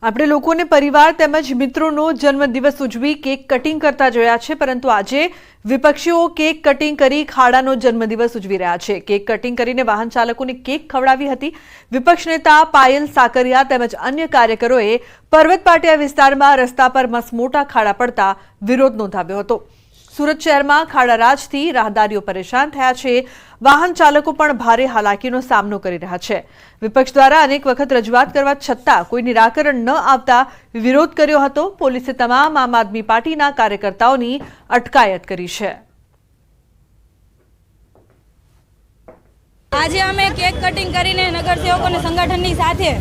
આપણે લોકોને પરિવાર તેમજ મિત્રોનો જન્મદિવસ ઉજવી કેક કટિંગ કરતા જોયા છે, પરંતુ આજે વિપક્ષીઓ કેક કટિંગ કરી ખાડાનો જન્મદિવસ ઉજવી રહ્યા છે। કેક કટિંગ કરીને વાહન ચાલકોને કેક ખવડાવી હતી। વિપક્ષ નેતા પાયલ સાકરિયા તેમજ અન્ય કાર્યકરોએ પર્વત પાટિયા વિસ્તારમાં રસ્તા પર મસમોટા ખાડા પડતા વિરોધ નોંધાવ્યો હતો। सूरत शहर में खाड़ाराजथी राहदारीओ परेशान थया छे। वाहन चालको पण भारे हालाकीनो सामनो करी रह्या छे। विपक्ष द्वारा अनेक वखत रजूआत करवा छतां कोई निराकरण न आवता विरोध कर्यो हतो। पोलीसे तमाम आम आदमी पार्टीना कार्यकर्ताओनी अटकायत करी छे। આજે અમે કેક કટિંગ કરીને નગરસેવકોને સંગઠનની સાથે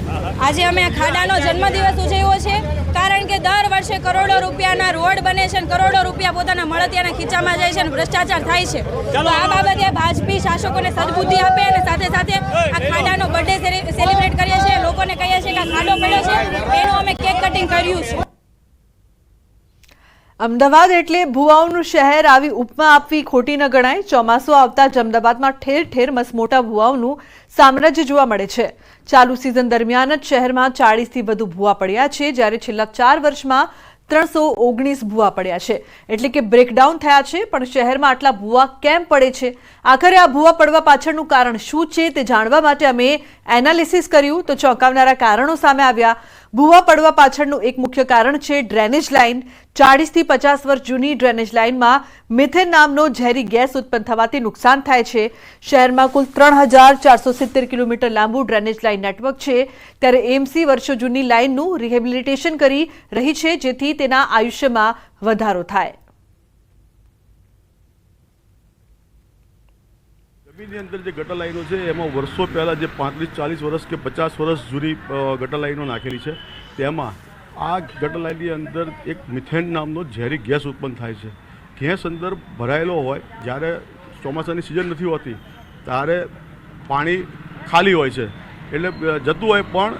આજે અમે ખાડાનો જન્મદિવસ ઉજવ્યો છે, કારણ કે દર વર્ષે કરોડો રૂપિયાના રોડ બને છે અને કરોડો રૂપિયા પોતાના મળતિયાના ખીચામાં જાય છે અને ભ્રષ્ટાચાર થાય છે। તો આ બાબતે ભાજપી શાસકોને સદબુદ્ધિ આપે અને સાથે સાથે આ ખાડાનો બર્થડે સેલિબ્રેટ કરીએ છીએ। લોકોને કહીએ છીએ કે આ ખાડો પડ્યો છે એનું અમે કેક કટિંગ કર્યું છે। अमदावाद एटले भुवाओनुं शहर आवी उपमा आपवी खोटी न गणाय। ચોમાસું આવતા જ અમદાવાદમાં ઠેર ઠેર મસમોટા ભુવાઓનું સામ્રાજ્ય જોવા મળે છે। ચાલુ સિઝન દરમિયાન જ શહેરમાં 40 થી વધુ ભુવા પડ્યા છે, જ્યારે છેલ્લા 4 વર્ષમાં 319 ભુવા પડ્યા છે, એટલે કે બ્રેકડાઉન થયા છે। પણ શહેરમાં આટલા ભુવા કેમ પડે છે? આખરે આ ભુવા પડવા પાછળનું કારણ શું છે તે જાણવા માટે અમે એનાલિસિસ કર્યું તો ચોંકાવનારા કારણો સામે આવ્યા। ભુવા પડવા પાછળનું એક મુખ્ય કારણ છે ડ્રેનેજ લાઇન। 40 થી 50 વર્ષ જૂની ડ્રેનેજ લાઇનમાં મિથેન નામનો ઝેરી ગેસ ઉત્પન્ન થવાથી નુકસાન થાય છે। શહેરમાં કુલ 3470 કિલોમીટર લાંબુ ડ્રેનેજ લાઇન નેટવર્ક છે, ત્યારે એમસી વર્ષો જૂની લાઇનનું રિહેબિલિટેશન કરી રહી છે, જેથી તેના આયુષ્યમાં વધારો થાય। જમીનની અંદર જે ગટર લાઈનો છે એમાં વર્ષો પહેલાં જે 35-40 વર્ષ કે 50 વર્ષ જૂની ગટર લાઈનો નાખેલી છે, તેમાં આ ગટર લાઈનની અંદર એક મિથેન નામનો ઝેરી ગેસ ઉત્પન્ન થાય છે। ગેસ અંદર ભરાયેલો હોય, જ્યારે ચોમાસાની સિઝન નથી હોતી ત્યારે પાણી ખાલી હોય છે, એટલે જતું હોય પણ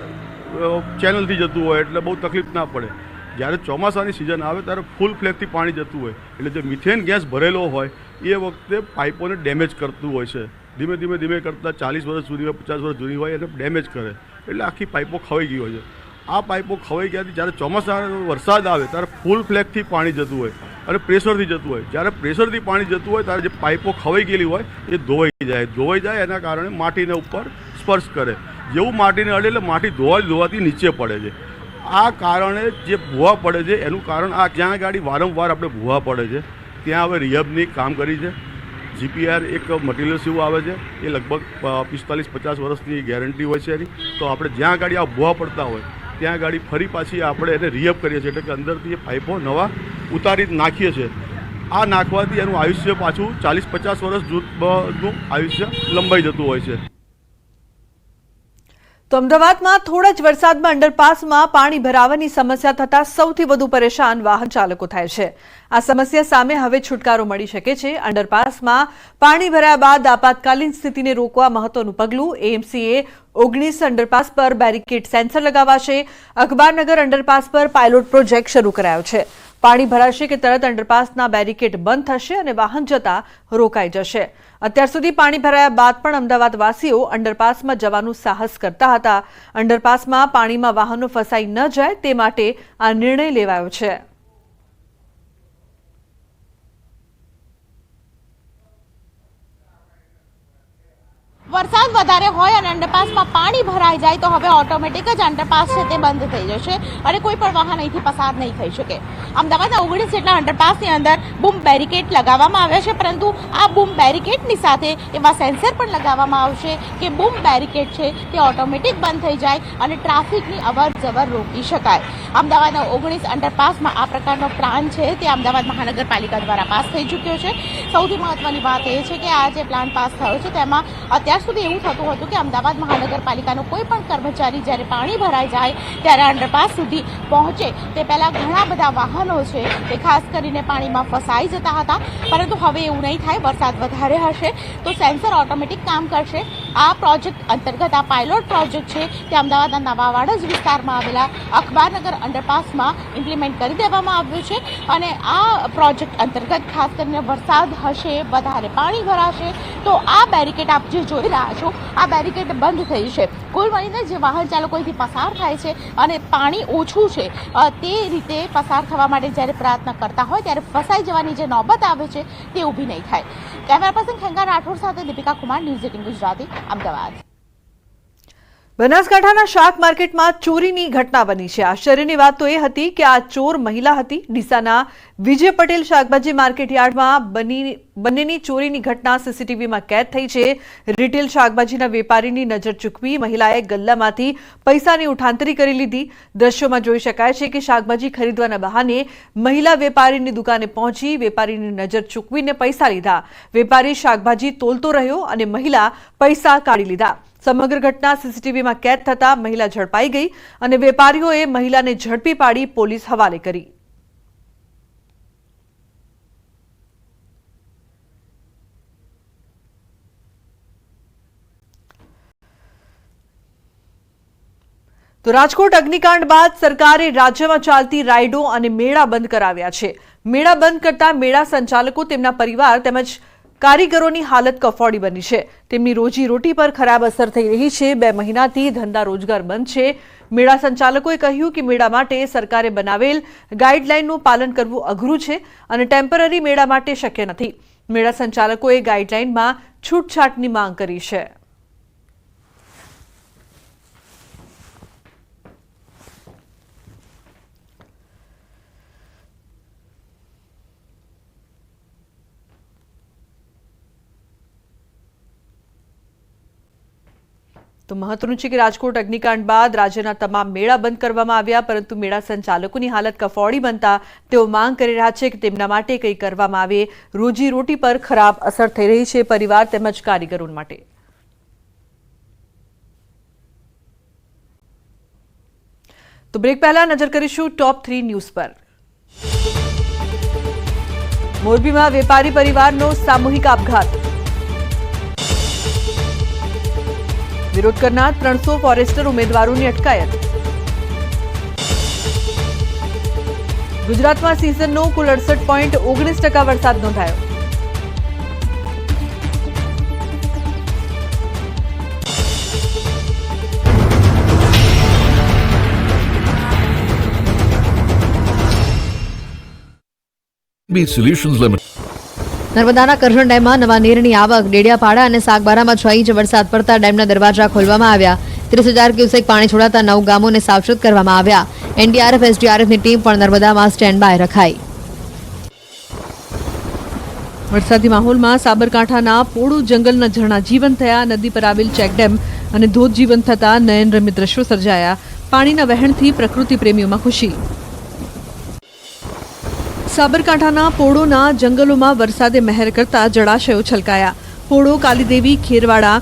ચેનલથી જતું હોય એટલે બહુ તકલીફ ના પડે। જ્યારે ચોમાસાની સિઝન આવે ત્યારે ફૂલ ફ્લેગથી પાણી જતું હોય, એટલે જે મિથેન ગેસ ભરેલો હોય એ વખતે પાઇપોને ડેમેજ કરતું હોય છે। ધીમે ધીમે કરતાં 40 વર્ષ સુધી 50 વર્ષ જૂની હોય એને ડેમેજ કરે, એટલે આખી પાઇપો ખવાઈ ગઈ હોય છે। આ પાઇપો ખવાઈ ગયાથી જ્યારે ચોમાસાનો વરસાદ આવે ત્યારે ફૂલ ફ્લેગથી પાણી જતું હોય અને પ્રેશરથી જતું હોય। જ્યારે પ્રેશરથી પાણી જતું હોય ત્યારે જે પાઇપો ખવાઈ ગયેલી હોય એ ધોવાઈ જાય એના કારણે માટીને ઉપર સ્પર્શ કરે। જેવું માટીને અડે એટલે માટી ધોવાથી નીચે પડે છે। આ કારણે જે ભૂવા પડે છે એનું કારણ આ જ્યાં ગાડી વારંવાર આપણે ભૂવા પડે છે ત્યાં હવે રિહબની કામ કરી છે। જીપીઆર એક મટીરિયલ એવું આવે છે, એ લગભગ 45-50 વર્ષની ગેરંટી હોય છે એની। તો આપણે જ્યાં ગાડી આ ભૂવા પડતા હોય ત્યાં ગાડી ફરી પાછી આપણે એને રિહબ કરીએ છીએ, એટલે કે અંદરથી એ પાઇપો નવા ઉતારી નાખીએ છીએ। આ નાખવાથી એનું આયુષ્ય પાછું 40-50 વર્ષ જૂનું આયુષ્ય લંબાઈ જતું હોય છે। તો અમદાવાદમાં થોડા જ વરસાદમાં અંડરપાસમાં પાણી ભરાવાની સમસ્યા થતા સૌથી વધુ પરેશાન વાહન ચાલકો થાય છે। આ સમસ્યા સામે હવે છુટકારો મળી શકે છે। અંડરપાસમાં પાણી ભરાયા બાદ આપાતકાલીન સ્થિતિને રોકવા મહત્વનું પગલું એએમસીએ 19 અંડરપાસ પર બેરિકેડ સેન્સર લગાવાશે। અખબારનગર અંડરપાસ પર પાયલોટ પ્રોજેક્ટ શરૂ કરાયો છે। પાણી ભરાશે કે તરત અંડરપાસના બેરિકેડ બંધ થશે અને વાહન જતા રોકાઈ જશે। અત્યાર સુધી પાણી ભરાયા બાદ પણ અમદાવાદવાસીઓ અંડરપાસમાં જવાનું સાહસ કરતા હતા। અંડરપાસમાં પાણીમાં વાહનો ફસાઈ ન જાય તે માટે આ નિર્ણય લેવાયો છે। વરસાદ વધારે હોય અને અંડરપાસમાં પાણી ભરાઈ જાય તો હવે ઓટોમેટિક જ અંડરપાસ છે તે બંધ થઈ જશે અને કોઈ પણ વાહન અહીંથી પસાર નહીં થઈ શકે। અમદાવાદના 19 જેટલા અંડરપાસની અંદર બૂમ બેરિકેડ લગાવવામાં આવ્યા છે, પરંતુ આ બૂમ બેરિકેડની સાથે એવા સેન્સર પણ લગાવવામાં આવશે કે બૂમ બેરિકેડ છે તે ઓટોમેટિક બંધ થઈ જાય અને ટ્રાફિકની અવર જવર રોકી શકાય। અમદાવાદના 19 અંડરપાસમાં આ પ્રકારનો પ્લાન છે તે અમદાવાદ મહાનગરપાલિકા દ્વારા પાસ થઈ ચૂક્યો છે। સૌથી મહત્વની વાત એ છે કે આ જે પ્લાન પાસ થયો છે તેમાં અત્યાર સુધી એવું થતું હતું કે અમદાવાદ મહાનગરપાલિકાનો કોઈ પણ કર્મચારી જ્યારે પાણી ભરાઈ જાય ત્યારે અંડરપાસ સુધી પહોંચે તે પહેલાં ઘણા બધા વાહનો છે તે ખાસ કરીને પાણીમાં ફસાઈ જતા હતા, પરંતુ હવે એવું નહીં થાય। વરસાદ વધારે હશે તો સેન્સર ઓટોમેટિક કામ કરશે। આ પ્રોજેક્ટ અંતર્ગત આ પાયલોટ પ્રોજેક્ટ છે તે અમદાવાદના નવાવાડા વિસ્તારમાં આવેલા અખબારનગર અંડરપાસમાં ઇમ્પ્લિમેન્ટ કરી દેવામાં આવ્યું છે અને આ પ્રોજેક્ટ અંતર્ગત ખાસ કરીને વરસાદ હશે, વધારે પાણી ભરાશે તો આ બેરિકેડ આપ જે જોઈ રહ્યા છો, આ બેરિકેડ બંધ થઈ છે. કુલ મળીને જે વાહન ચાલકોથી પસાર થાય છે અને પાણી ઓછું છે તે રીતે પસાર થવા માટે જ્યારે પ્રયત્ન કરતા હોય ત્યારે ફસાઈ જવાની જે નોબત આવે છે તે ઊભી નહીં થાય. કેમેરા પર્સન ખેંગા રાઠોડ સાથે દીપિકા કુમાર, ન્યૂઝ 18 ગુજરાતી, અમદાવાદ. બનાસકાંઠાના શાક માર્કેટમાં ચોરીની ઘટના બની છે. આશ્ચર્યની વાત તો એ હતી કે આ ચોર મહિલા હતી. ડીસાના વિજય પટેલ શાકભાજી માર્કેટ યાર્ડમાં બંનેની ચોરીની ઘટના સીસીટીવીમાં કેદ થઈ છે. રિટેલ શાકભાજીના વેપારીની નજર ચૂકવી મહિલાએ ગલ્લામાંથી પૈસાની ઉઠાંતરી કરી લીધી. દ્રશ્યોમાં જોઈ શકાય છે કે શાકભાજી ખરીદવાના બહાને મહિલા વેપારીની દુકાને પહોંચી વેપારીની નજર ચૂકવીને પૈસા લીધા. વેપારી શાકભાજી તોલતો રહ્યો અને મહિલા પૈસા કાઢી લીધા. સમગ્ર ઘટના સીસીટીવીમાં કેદ થતા મહિલા ઝડપાઈ ગઈ અને વેપારીઓએ મહિલાને ઝડપી પાડી પોલીસ હવાલે કરી. તો રાજકોટ અગ્નિકાંડ બાદ સરકારે રાજ્યમાં ચાલતી રાઇડો અને મેળા બંધ કરાવ્યા છે. મેળા બંધ કરતા મેળા સંચાલકો, તેમના પરિવાર તેમજ કારીગરોની હાલત કફોડી બની છે. તેમની રોજીરોટી પર ખરાબ અસર થઈ રહી છે. 2 મહિનાથી ધંધા રોજગાર બંધ છે. મેળા સંચાલકોએ કહ્યું કે મેળા માટે સરકારે બનાવેલ ગાઈડલાઈનનું પાલન કરવું અઘરું છે અને ટેમ્પરરી મેળા માટે શક્ય નથી. મેળા સંચાલકોએ ગાઈડલાઈનમાં છૂટછાટની માંગ કરી છે. તો મહત્વનું છે કે રાજકોટ અગ્નિકાંડ બાદ રાજ્યના તમામ મેળા બંધ કરવામાં આવ્યા, પરંતુ મેળા સંચાલકોની હાલત કફોડી બનતા તેઓ માંગ કરી રહ્યા છે કે તેમના માટે કંઈ કરવામાં આવે. રોજીરોટી પર ખરાબ અસર થઈ રહી છે પરિવાર તેમજ કારીગરો માટે. તો બ્રેક પહેલા નજર કરીશું ટોપ 3 ન્યૂઝ પર. મોરબીમાં વેપારી પરિવારનો સામૂહિક આપઘાત. વિરોધ કરનાર 300 ફોરેસ્ટર ઉમેદવારોની અટકાયત. ગુજરાતમાં સિઝનનો કુલ 68.19% વરસાદ નોંધાયો. Solutions Limited. નર્મદાના કરજણ ડેમમાં નવા નીરની આવક. ડેડિયાપાડા અને સાગબારામાં 6 ઇંચ વરસાદ પડતા ડેમના દરવાજા ખોલવામાં આવ્યા. 30,000 ક્યુસેક પાણી છોડાતા 9 ગામોને સાવચેત કરવામાં આવ્યા. એનડીઆરએફ, એસડીઆરએફની ટીમ પણ નર્મદામાં સ્ટેન્ડ બાય રખાઈ. વરસાદી માહોલમાં સાબરકાંઠાના પોળો જંગલના ઝરણા જીવંત થયા. નદી પર આવેલ ચેકડેમ અને ધોધ જીવંત થતા નયનરમ્ય દ્રશ્યો સર્જાયા. પાણીના વહેણથી પ્રકૃતિ પ્રેમીઓમાં ખુશી. સાબરકાંઠાના પોળોના જંગલોમાં વરસાદે મહેર કરતા જળાશયો છલકાયા. પોળો, કાલીદેવી, ખેરવાડા,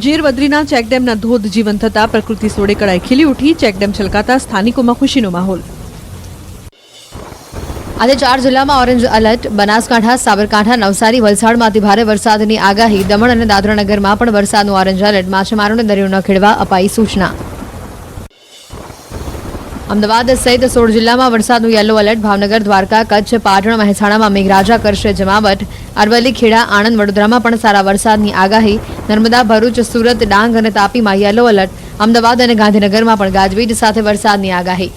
જેરવદરીના ચેકડેમના ધોધ જીવંત થતા પ્રકૃતિ સોળે કળાએ ખીલી ઉઠી. ચેકડેમ છલકાતા સ્થાનિકોમાં ખુશીનો માહોલ. આજે 4 જિલ્લામાં ઓરેન્જ એલર્ટ. બનાસકાંઠા, સાબરકાંઠા, નવસારી, વલસાડમાં અતિ ભારે વરસાદની આગાહી. દમણ અને દાદરાનગરમાં પણ વરસાદનું ઓરેન્જ એલર્ટ. માછીમારોને દરિયો ન ખેડવા અપાઈ સૂચના. અમદાવાદ સહિત 16 જિલ્લામાં વરસાદનું યલો એલર્ટ. ભાવનગર, દ્વારકા, કચ્છ, પાટણ, મહેસાણામાં મેઘરાજા કરશે જમાવટ. અરવલ્લી, ખેડા, આણંદ, વડોદરામાં પણ સારા વરસાદની આગાહી. નર્મદા, ભરૂચ, સુરત, ડાંગ અને તાપીમાં યલો એલર્ટ. અમદાવાદ અને ગાંધીનગરમાં પણ ગાજવીજ સાથે વરસાદની આગાહી.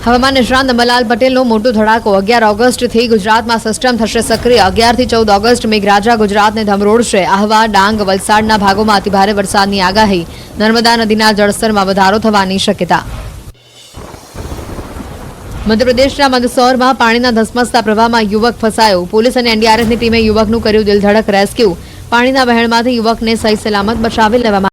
હવામાન નિષ્ણાંત અંબાલાલ પટેલનો મોટો ધડાકો. 11 ઓગસ્ટથી ગુજરાતમાં સિસ્ટમ થશે સક્રિય. 11 થી 14 ઓગસ્ટ મેઘરાજા ગુજરાતને ધમરોડશે. આહવા, ડાંગ, વલસાડના ભાગોમાં અતિભારે વરસાદની આગાહી. નર્મદા નદીના જળસ્તરમાં વધારો થવાની શક્યતા. મધ્યપ્રદેશના મંદસૌરમાં પાણીના ધસમસતા પ્રવાહમાં યુવક ફસાયો. પોલીસ અને એનડીઆરએફની ટીમે યુવકનું કર્યું દિલધડક રેસ્ક્યુ. પાણીના વહેણમાંથી યુવકને સહી સલામત બચાવી લેવામાં